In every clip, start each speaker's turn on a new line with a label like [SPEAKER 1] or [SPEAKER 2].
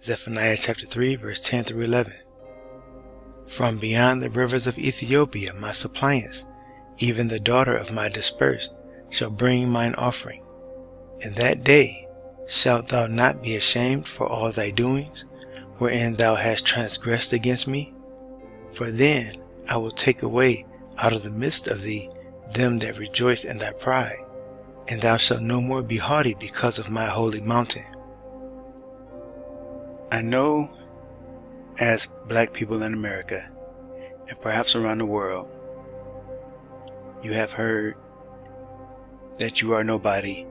[SPEAKER 1] Zephaniah chapter 3 verse 10 through 11. From beyond the rivers of Ethiopia my suppliants, even the daughter of my dispersed, shall bring mine offering. In that day shalt thou not be ashamed for all thy doings, wherein thou hast transgressed against me? For then I will take away out of the midst of thee them that rejoice in thy pride, and thou shalt no more be haughty because of my holy mountain. I know as black people in America, and perhaps around the world, you have heard that you are nobody,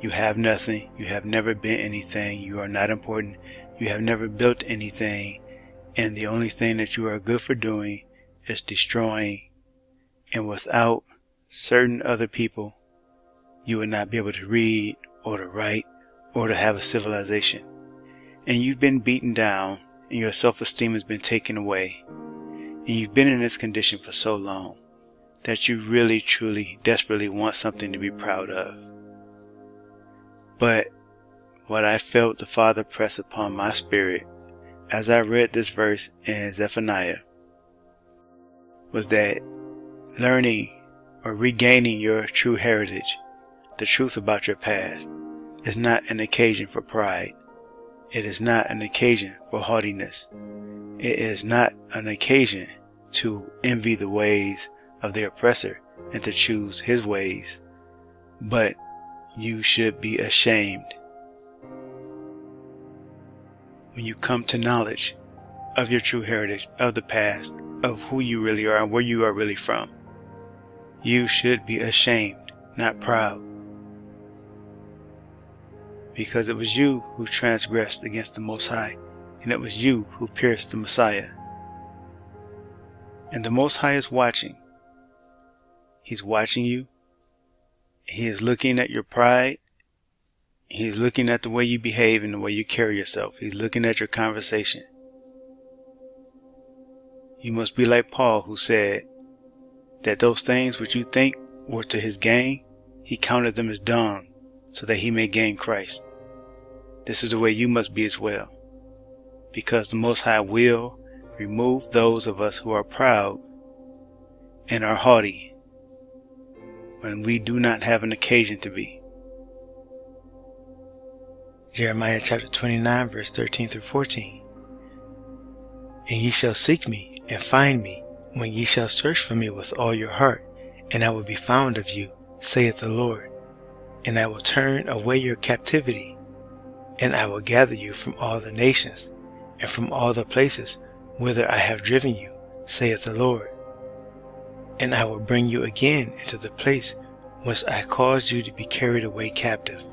[SPEAKER 1] you have nothing, you have never been anything, you are not important, you have never built anything, and the only thing that you are good for doing is destroying, and without certain other people, you would not be able to read or to write or to have a civilization. And you've been beaten down, and your self-esteem has been taken away, and you've been in this condition for so long that you really, truly, desperately want something to be proud of. But what I felt the Father press upon my spirit as I read this verse in Zephaniah was that learning or regaining your true heritage, the truth about your past, is not an occasion for pride. It is not an occasion for haughtiness. It is not an occasion to envy the ways of the oppressor and to choose his ways. But you should be ashamed when you come to knowledge of your true heritage, of the past, of who you really are and where you are really from. You should be ashamed, not proud. Because it was you who transgressed against the Most High, and it was you who pierced the Messiah. And the Most High is watching. He's watching you. He is looking at your pride. He's looking at the way you behave and the way you carry yourself. He's looking at your conversation. You must be like Paul, who said that those things which you think were to his gain, he counted them as dung, so that he may gain Christ. This is the way you must be as well, because the Most High will remove those of us who are proud and are haughty when we do not have an occasion to be. Jeremiah chapter 29 verse 13 through 14. And ye shall seek me and find me when ye shall search for me with all your heart, and I will be found of you, saith the Lord. And I will turn away your captivity, and I will gather you from all the nations, and from all the places whither I have driven you, saith the Lord. And I will bring you again into the place whence I caused you to be carried away captive.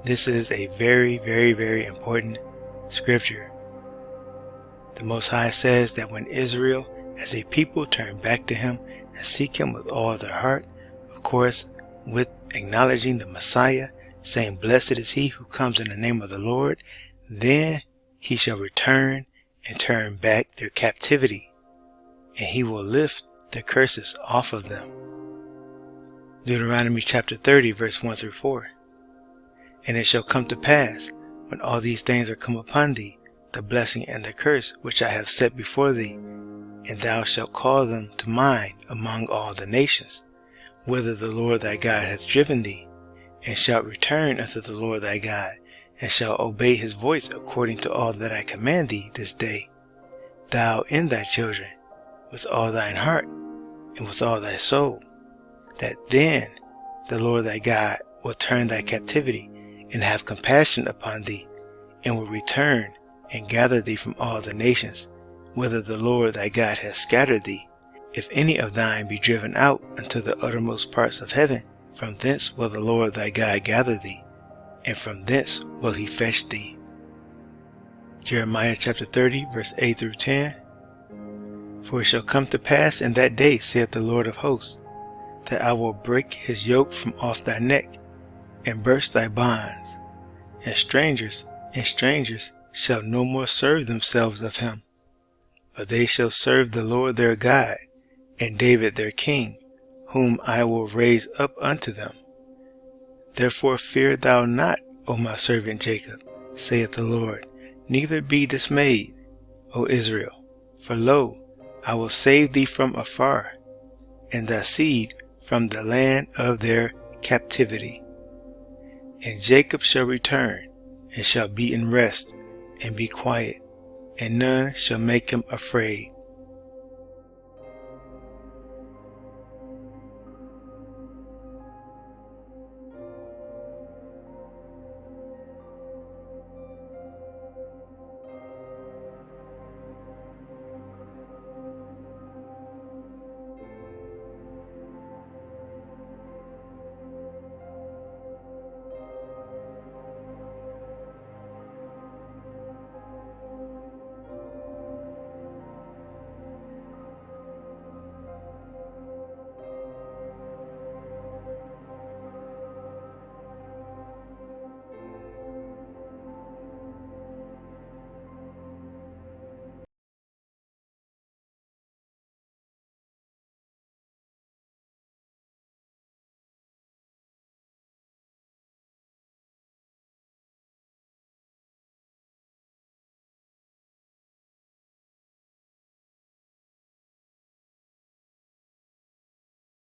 [SPEAKER 1] This is a very, very, very important scripture. The Most High says that when Israel as a people turn back to him and seek him with all their heart, of course, with acknowledging the Messiah, saying, "Blessed is he who comes in the name of the Lord," then he shall return and turn back their captivity, and he will lift the curses off of them. Deuteronomy chapter 30 verse 1 through 4. And it shall come to pass, when all these things are come upon thee, the blessing and the curse which I have set before thee, and thou shalt call them to mind among all the nations, whither the Lord thy God hath driven thee, and shalt return unto the Lord thy God, and shalt obey his voice according to all that I command thee this day, thou and thy children, with all thine heart, and with all thy soul, that then the Lord thy God will turn thy captivity, and have compassion upon thee, and will return and gather thee from all the nations, whither the Lord thy God hath scattered thee. If any of thine be driven out unto the uttermost parts of heaven, from thence will the Lord thy God gather thee, and from thence will he fetch thee. Jeremiah chapter 30 verse 8 through 10. For it shall come to pass in that day, saith the Lord of hosts, that I will break his yoke from off thy neck, and burst thy bonds, and strangers shall no more serve themselves of him, but they shall serve the Lord their God, and David their king, whom I will raise up unto them. Therefore fear thou not O my servant Jacob, saith the Lord. Neither be dismayed, O Israel, for lo, I will save thee from afar, and thy seed from the land of their captivity. And Jacob shall return, and shall be in rest, and be quiet, and none shall make him afraid.